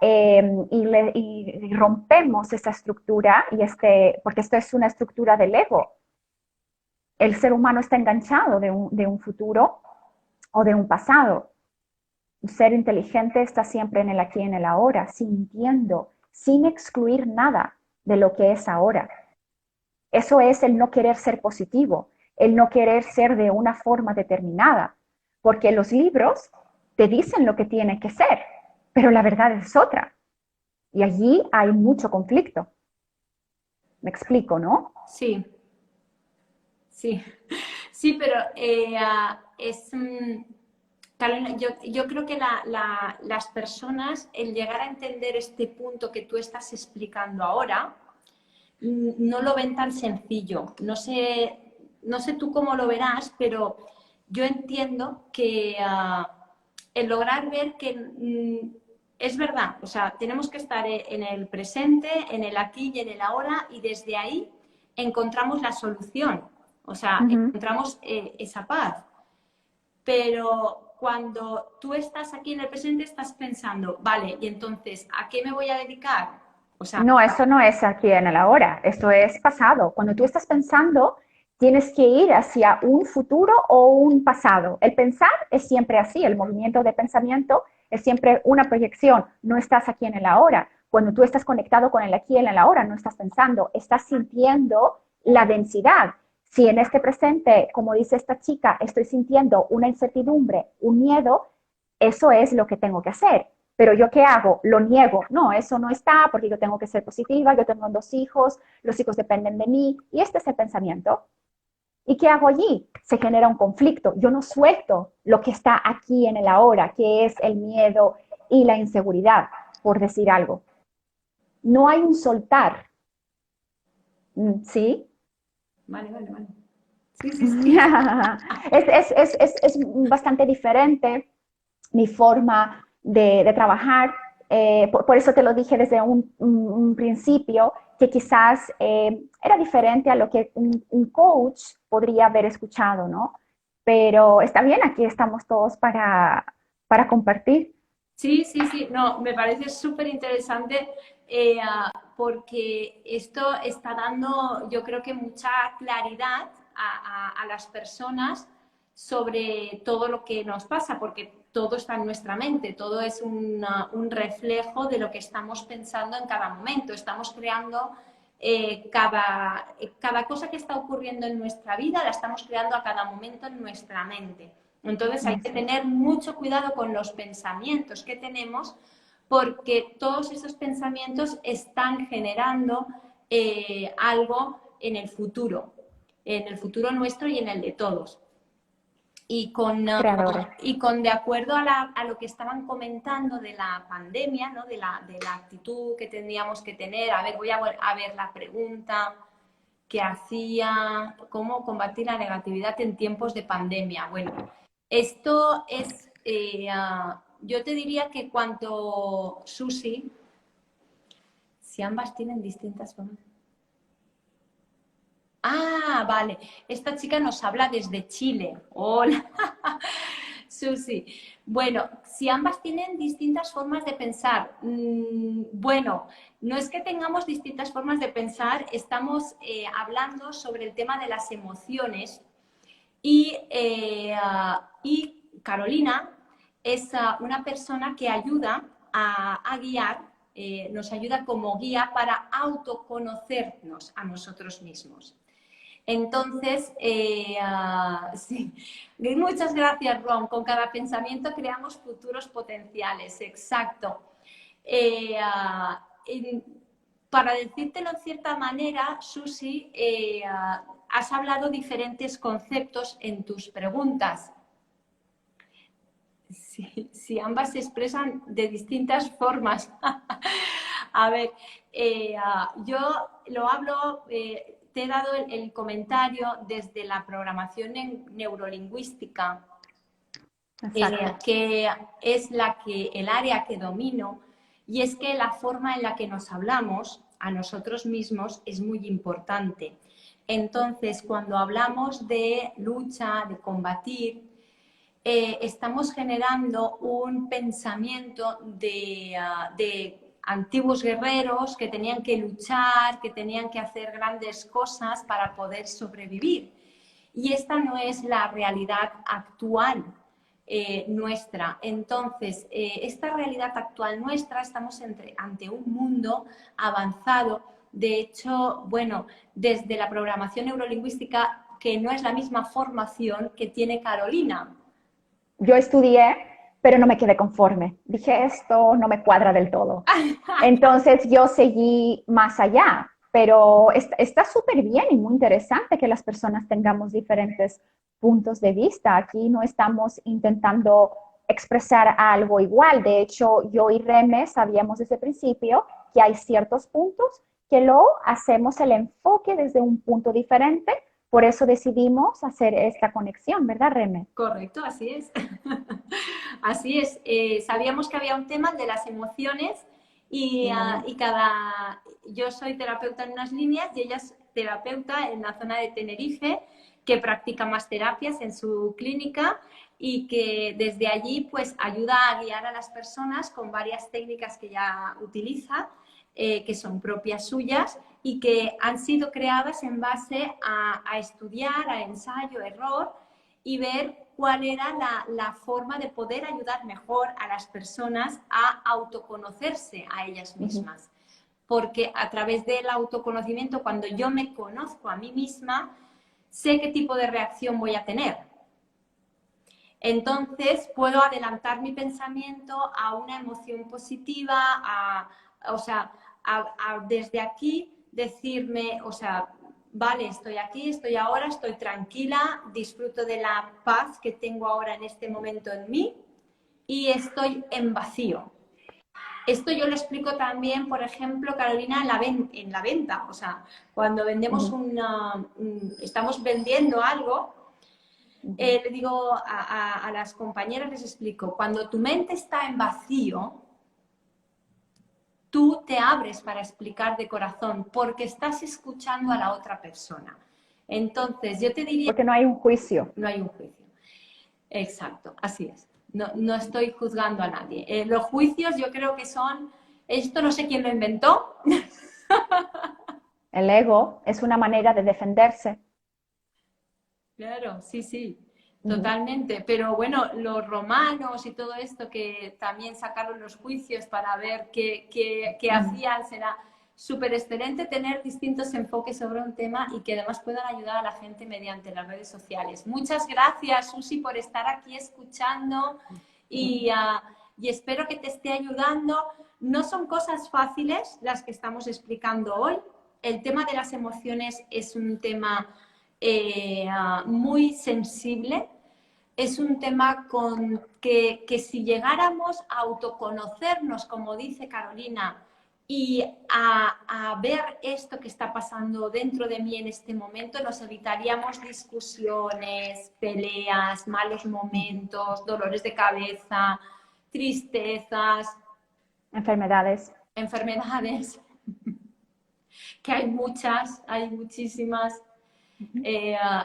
y rompemos esa estructura, porque esto es una estructura del ego. El ser humano está enganchado de un futuro o de un pasado. Un ser inteligente está siempre en el aquí y en el ahora, sintiendo, sin excluir nada de lo que es ahora. Eso es el no querer ser positivo, el no querer ser de una forma determinada, porque los libros te dicen lo que tiene que ser, pero la verdad es otra. Y allí hay mucho conflicto. Me explico, ¿no?
Sí, sí, sí, pero Carolina, yo creo que las personas, el llegar a entender este punto que tú estás explicando ahora, no lo ven tan sencillo. No sé tú cómo lo verás, pero yo entiendo que el lograr ver que es verdad, o sea, tenemos que estar en el presente, en el aquí y en el ahora, y desde ahí encontramos la solución, o sea, encontramos esa paz. Pero cuando tú estás aquí en el presente, estás pensando, vale, y entonces, ¿a qué me voy a dedicar? O sea,
No, eso no es aquí en el ahora, esto es pasado. Cuando tú estás pensando, tienes que ir hacia un futuro o un pasado. El pensar es siempre así, el movimiento de pensamiento es siempre una proyección, no estás aquí en el ahora. Cuando tú estás conectado con el aquí y en el ahora, no estás pensando, estás sintiendo la densidad. Si en este presente, como dice esta chica, estoy sintiendo una incertidumbre, un miedo, eso es lo que tengo que hacer. Pero yo qué hago? Lo niego. No, eso no está porque yo tengo que ser positiva, yo tengo 2 hijos, los hijos dependen de mí. Y este es el pensamiento. ¿Y qué hago allí? Se genera un conflicto. Yo no suelto lo que está aquí en el ahora, que es el miedo y la inseguridad, por decir algo. No hay un soltar. ¿Sí?
vale, vale, vale. Sí, sí, sí.
Es bastante diferente mi forma de trabajar. Por eso te lo dije desde un principio, que quizás era diferente a lo que un coach podría haber escuchado, ¿no? Pero está bien, aquí estamos todos para compartir.
Sí, sí, sí, no, me parece súper interesante porque esto está dando, yo creo que mucha claridad a las personas sobre todo lo que nos pasa, porque todo está en nuestra mente, todo es un reflejo de lo que estamos pensando en cada momento. Estamos creando cada cosa que está ocurriendo en nuestra vida, la estamos creando a cada momento en nuestra mente. Entonces hay que
Eso es.
tener mucho cuidado con los pensamientos que tenemos porque todos esos pensamientos están generando algo en el futuro nuestro y en el de todos.
Creadores.
Y con de acuerdo a lo que estaban comentando de la pandemia, ¿no? De la actitud que tendríamos que tener, a ver, voy a ver la pregunta que hacía, cómo combatir la negatividad en tiempos de pandemia. Bueno, esto es, yo te diría que cuanto, Susi, si ambas tienen distintas formas. Ah, vale. Esta chica nos habla desde Chile. Hola, Susi. Bueno, si ambas tienen distintas formas de pensar, bueno, no es que tengamos distintas formas de pensar, estamos hablando sobre el tema de las emociones y Carolina es una persona que ayuda a guiar, nos ayuda como guía para autoconocernos a nosotros mismos. Entonces, sí, muchas gracias, Ron. Con cada pensamiento creamos futuros potenciales, exacto. Eh, uh, para decírtelo en cierta manera, Susi, has hablado diferentes conceptos en tus preguntas. Si ambas se expresan de distintas formas. A ver, yo lo hablo, te he dado el comentario desde la programación neurolingüística,
Exacto.
que es el área que domino, y es que la forma en la que nos hablamos a nosotros mismos es muy importante. Entonces, cuando hablamos de lucha, de combatir, estamos generando un pensamiento de antiguos guerreros que tenían que luchar, que tenían que hacer grandes cosas para poder sobrevivir. Y esta no es la realidad actual nuestra. Entonces, esta realidad actual nuestra, estamos ante un mundo avanzado. De hecho, bueno, desde la programación neurolingüística, que no es la misma formación que tiene Carolina.
Yo estudié, pero no me quedé conforme. Dije, esto no me cuadra del todo. Entonces yo seguí más allá, pero está súper bien y muy interesante que las personas tengamos diferentes puntos de vista. Aquí no estamos intentando expresar algo igual. De hecho, yo y Reme sabíamos desde el principio que hay ciertos puntos que lo hacemos el enfoque desde un punto diferente. Por eso decidimos hacer esta conexión, ¿verdad, Reme?
Correcto, así es. Así es. Sabíamos que había un tema de las emociones y yo soy terapeuta en unas líneas y ella es terapeuta en la zona de Tenerife, que practica más terapias en su clínica y que desde allí pues ayuda a guiar a las personas con varias técnicas que ella utiliza, que son propias suyas y que han sido creadas en base a estudiar, a ensayo, error y ver cuál era la forma de poder ayudar mejor a las personas a autoconocerse a ellas mismas. Porque a través del autoconocimiento, cuando yo me conozco a mí misma, sé qué tipo de reacción voy a tener. Entonces, puedo adelantar mi pensamiento a una emoción positiva, o sea, desde aquí decirme, o sea, vale, estoy aquí, estoy ahora, estoy tranquila, disfruto de la paz que tengo ahora en este momento en mí y estoy en vacío. Esto yo lo explico también, por ejemplo, Carolina, en la venta. O sea, cuando vendemos estamos vendiendo algo, le digo a las compañeras, les explico, cuando tu mente está en vacío, tú te abres para explicar de corazón porque estás escuchando a la otra persona. Entonces, yo te diría...
Porque no hay un juicio.
No hay un juicio. Exacto, así es. No, no estoy juzgando a nadie. Los juicios yo creo que son... Esto no sé quién lo inventó.
El ego es una manera de defenderse.
Claro, sí, sí, totalmente. Pero bueno, los romanos y todo esto que también sacaron los juicios para ver qué hacían, será súper excelente tener distintos enfoques sobre un tema y que además puedan ayudar a la gente mediante las redes sociales. Muchas gracias, Susi, por estar aquí escuchando y espero que te esté ayudando. No son cosas fáciles las que estamos explicando hoy. El tema de las emociones es un tema muy sensible. Es un tema que si llegáramos a autoconocernos, como dice Carolina, y a ver esto que está pasando dentro de mí en este momento, nos evitaríamos discusiones, peleas, malos momentos, dolores de cabeza, tristezas,
Enfermedades.
enfermedades, que hay muchas, hay muchísimas.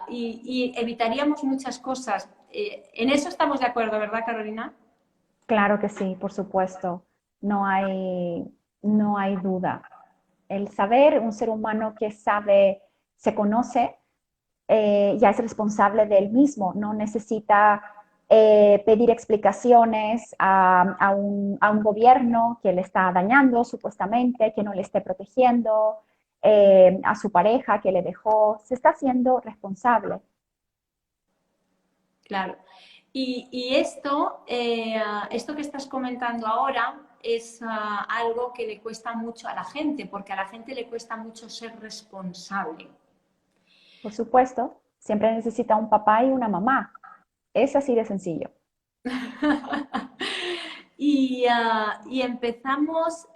Y evitaríamos muchas cosas. En eso estamos de acuerdo, ¿verdad, Carolina?
Claro que sí, por supuesto. No hay duda. El saber, un ser humano que sabe, se conoce, ya es responsable de él mismo, no necesita pedir explicaciones a un gobierno que le está dañando supuestamente, que no le esté protegiendo, a su pareja que le dejó, se está haciendo responsable.
Claro. Y esto que estás comentando ahora es algo que le cuesta mucho a la gente, porque a la gente le cuesta mucho ser responsable.
Por supuesto, siempre necesita un papá y una mamá. Es así de sencillo.
Y empezamos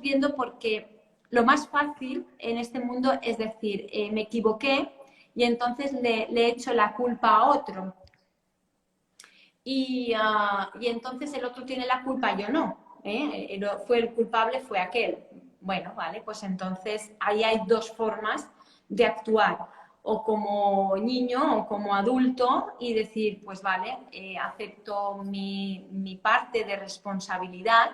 viendo porque lo más fácil en este mundo es decir, me equivoqué y entonces le echo la culpa a otro. Y entonces el otro tiene la culpa, yo no. Fue el culpable, fue aquel. Bueno, vale, pues entonces ahí hay dos formas de actuar, o como niño o como adulto, y decir, pues vale, acepto mi parte de responsabilidad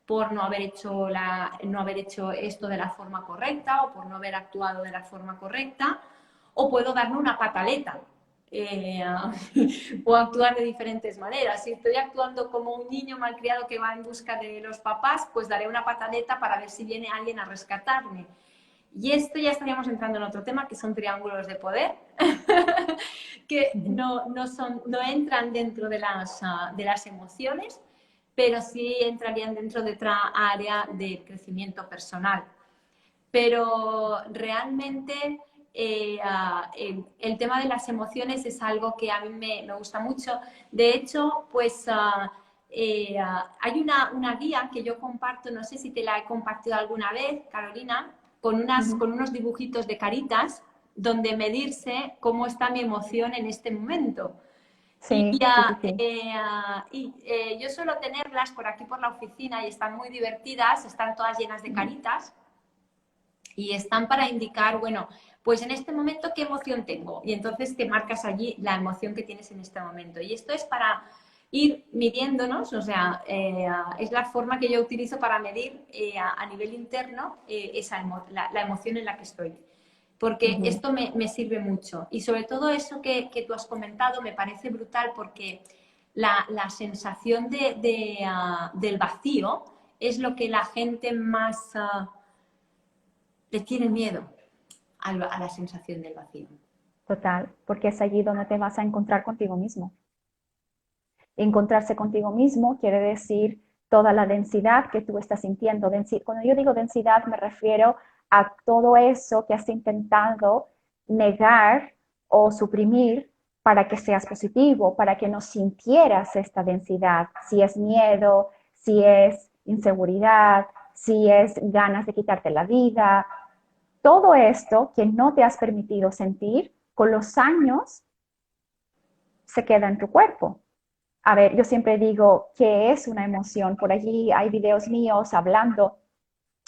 por no haber hecho esto de la forma correcta o por no haber actuado de la forma correcta, o puedo darme una pataleta. eh, o actuar de diferentes maneras. Si estoy actuando como un niño malcriado que va en busca de los papás, pues daré una pataleta para ver si viene alguien a rescatarme. Y esto ya estaríamos entrando en otro tema, que son triángulos de poder, que no entran dentro de las emociones, pero sí entrarían dentro de otra área de crecimiento personal. Pero realmente el tema de las emociones es algo que a mí me gusta mucho. De hecho, pues hay una guía que yo comparto, no sé si te la he compartido alguna vez, Carolina, con unos dibujitos de caritas donde medirse cómo está mi emoción en este momento.
Sí, sí, sí, sí.
Yo suelo tenerlas por aquí por la oficina y están muy divertidas, están todas llenas de caritas y están para indicar, bueno, pues en este momento qué emoción tengo. Y entonces te marcas allí la emoción que tienes en este momento. Y esto es para ir midiéndonos, o sea, es la forma que yo utilizo para medir a nivel interno la emoción en la que estoy. Porque esto me sirve mucho. Y sobre todo eso que tú has comentado me parece brutal porque la sensación del vacío es lo que la gente más le tiene miedo a la sensación del vacío.
Total, porque es allí donde te vas a encontrar contigo mismo. Encontrarse contigo mismo quiere decir toda la densidad que tú estás sintiendo. Cuando yo digo densidad me refiero a todo eso que has intentado negar o suprimir para que seas positivo, para que no sintieras esta densidad. Si es miedo, si es inseguridad, si es ganas de quitarte la vida. Todo esto que no te has permitido sentir, con los años se queda en tu cuerpo. A ver, yo siempre digo, ¿qué es una emoción? Por allí hay videos míos hablando.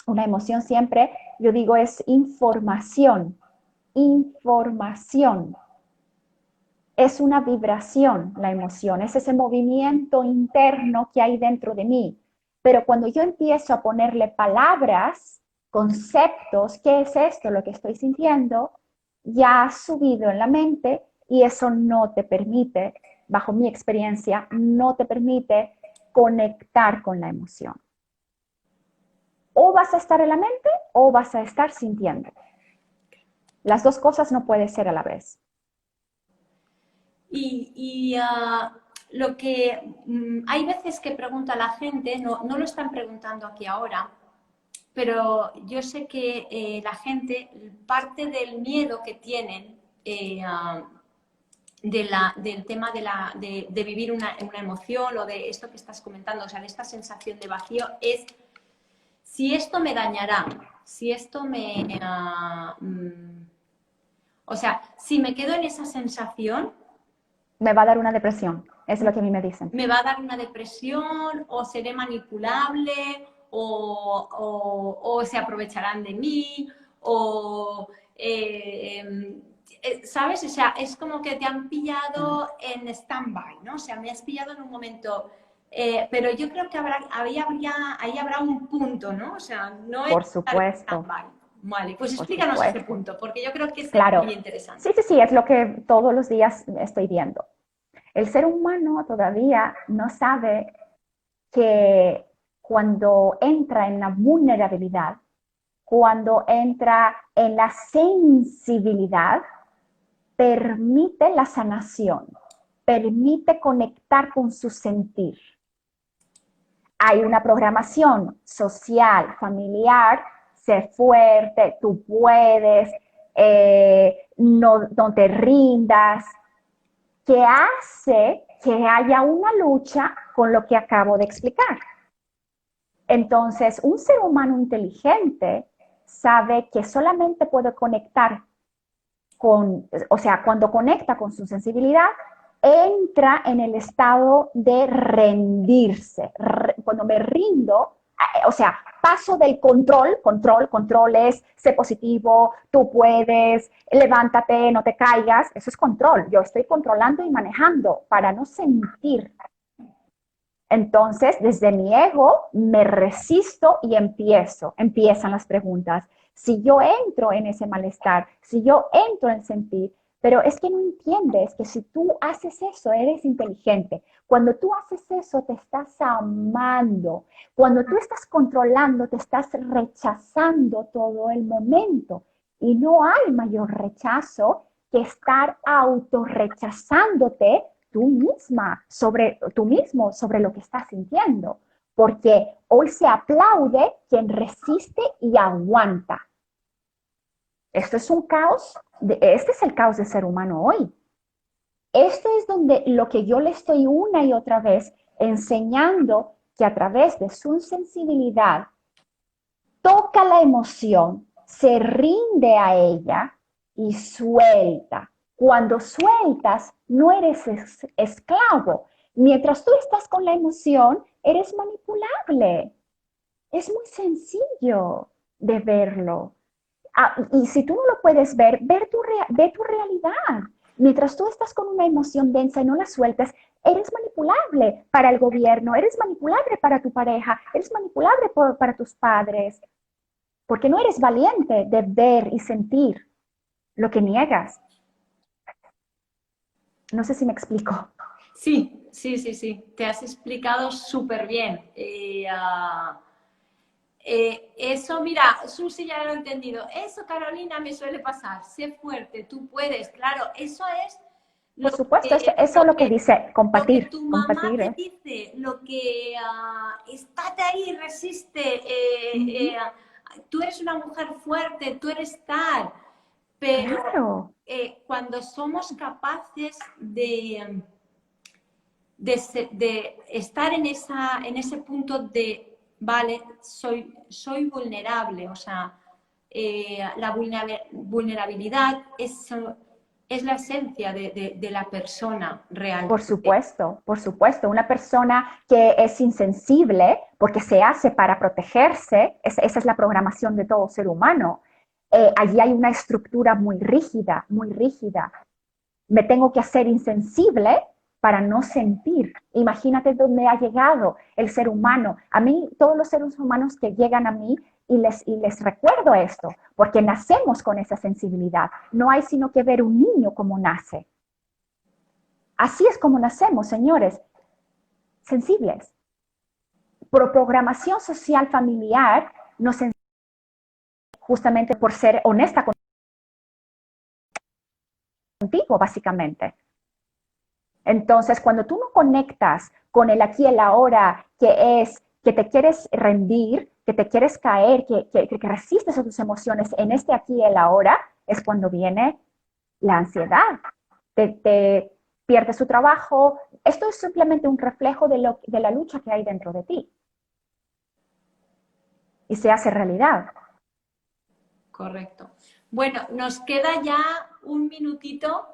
Una emoción siempre, yo digo, es información. Información. Es una vibración la emoción, es ese movimiento interno que hay dentro de mí. Pero cuando yo empiezo a ponerle palabras, conceptos, ¿qué es esto lo que estoy sintiendo? Ya ha subido en la mente y eso no te permite, bajo mi experiencia, no te permite conectar con la emoción. O vas a estar en la mente o vas a estar sintiendo. Las dos cosas no pueden ser a la vez.
Lo que hay veces que pregunta la gente, no lo están preguntando aquí ahora, pero yo sé que la gente, parte del miedo que tienen del tema de vivir una emoción o de esto que estás comentando, o sea, de esta sensación de vacío, es si esto me dañará, si esto o sea, si me quedo en esa sensación,
Me va a dar una depresión, es lo que a mí me dicen.
me va a dar una depresión o seré manipulable o se aprovecharán de mí o... ¿sabes? O sea, es como que te han pillado en stand-by, ¿no? O sea, me has pillado en un momento... pero yo creo que ahí habrá un punto, ¿no? O sea, no es
Por
estar en
supuesto,
stand-by. Vale, pues
por
explícanos ese
supuesto.
punto, porque yo creo que es
Claro.
muy interesante.
Sí, sí, sí, es lo que todos los días estoy viendo. El ser humano todavía no sabe que cuando entra en la vulnerabilidad, cuando entra en la sensibilidad, permite la sanación, permite conectar con su sentir. Hay una programación social, familiar, sé fuerte, tú puedes, no te rindas, que hace que haya una lucha con lo que acabo de explicar. Entonces, un ser humano inteligente sabe que solamente puede conectar o sea, cuando conecta con su sensibilidad, entra en el estado de rendirse. Cuando me rindo, o sea, paso del control es sé positivo, tú puedes, levántate, no te caigas, eso es control. Yo estoy controlando y manejando para no sentir. Entonces, desde mi ego me resisto y empiezan las preguntas. Si yo entro en ese malestar, si yo entro en sentir, pero es que no entiendes que si tú haces eso, eres inteligente. Cuando tú haces eso, te estás amando. Cuando tú estás controlando, te estás rechazando todo el momento. Y no hay mayor rechazo que estar autorrechazándote tú mismo sobre lo que estás sintiendo. Porque hoy se aplaude quien resiste y aguanta. Esto es un caos, este es el caos del ser humano hoy. Esto es donde lo que yo le estoy una y otra vez enseñando que a través de su sensibilidad toca la emoción, se rinde a ella y suelta. Cuando sueltas, no eres esclavo. Mientras tú estás con la emoción, eres manipulable. Es muy sencillo de verlo. Y si tú no lo puedes ver, ve tu realidad. Mientras tú estás con una emoción densa y no la sueltas, eres manipulable para el gobierno, eres manipulable para tu pareja, eres manipulable para tus padres, porque no eres valiente de ver y sentir lo que niegas. No sé si me explico.
Sí, sí, sí, sí. Te has explicado súper bien. Eso, mira, Susi ya lo ha entendido. Eso, Carolina, me suele pasar. Sé fuerte, tú puedes. Claro, eso es
Por supuesto, eso es lo que dice
lo que
compatir.
tu mamá
Compatir,
te
¿eh?
dice, lo que estate ahí, resiste. Tú eres una mujer fuerte, tú eres tal. Pero
Claro.
cuando somos capaces de estar en ese punto de, vale, soy vulnerable, o sea, la vulnerabilidad es la esencia de la persona realmente.
Por supuesto. Una persona que es insensible porque se hace para protegerse, esa es la programación de todo ser humano. Allí hay una estructura muy rígida, muy rígida. Me tengo que hacer insensible para no sentir. Imagínate dónde ha llegado el ser humano. A mí, todos los seres humanos que llegan a mí y les recuerdo esto, porque nacemos con esa sensibilidad. No hay sino que ver un niño como nace. Así es como nacemos, señores, sensibles. Por programación social familiar nos enseña justamente por ser honesta contigo, básicamente. Entonces, cuando tú no conectas con el aquí y el ahora, que es que te quieres rendir, que te quieres caer, que resistes a tus emociones en este aquí y el ahora, es cuando viene la ansiedad. Te pierdes tu trabajo. Esto es simplemente un reflejo de la lucha que hay dentro de ti. Y se hace realidad.
Correcto. Bueno, nos queda ya un minutito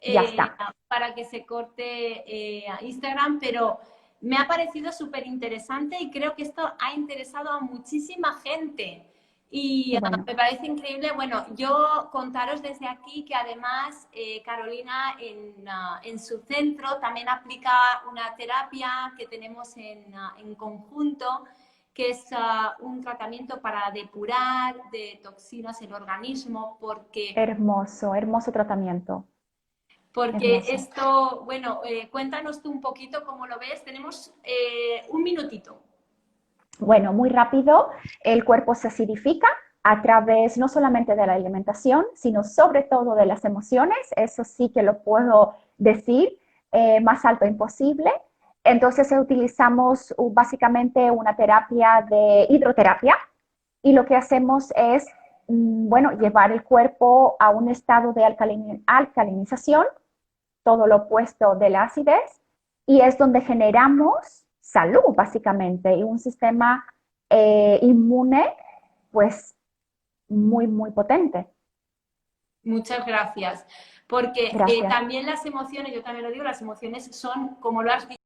Ya está.
para que se corte Instagram, pero me ha parecido súper interesante y creo que esto ha interesado a muchísima gente. Y
Qué bueno.
me parece increíble. Bueno, yo contaros desde aquí que además Carolina en su centro también aplica una terapia que tenemos en conjunto, que es un tratamiento para depurar de toxinas el organismo,
Hermoso, hermoso tratamiento.
porque
Hermoso.
esto, bueno, cuéntanos tú un poquito cómo lo ves. Tenemos un minutito.
Bueno, muy rápido, el cuerpo se acidifica a través no solamente de la alimentación, sino sobre todo de las emociones. Eso sí que lo puedo decir, más alto imposible. Entonces utilizamos básicamente una terapia de hidroterapia y lo que hacemos es, bueno, llevar el cuerpo a un estado de alcalinización, todo lo opuesto de la acidez, y es donde generamos salud, básicamente, y un sistema inmune, pues, muy, muy potente.
Muchas gracias. Porque
Gracias.
también las emociones, yo también lo digo, las emociones son, como lo has dicho,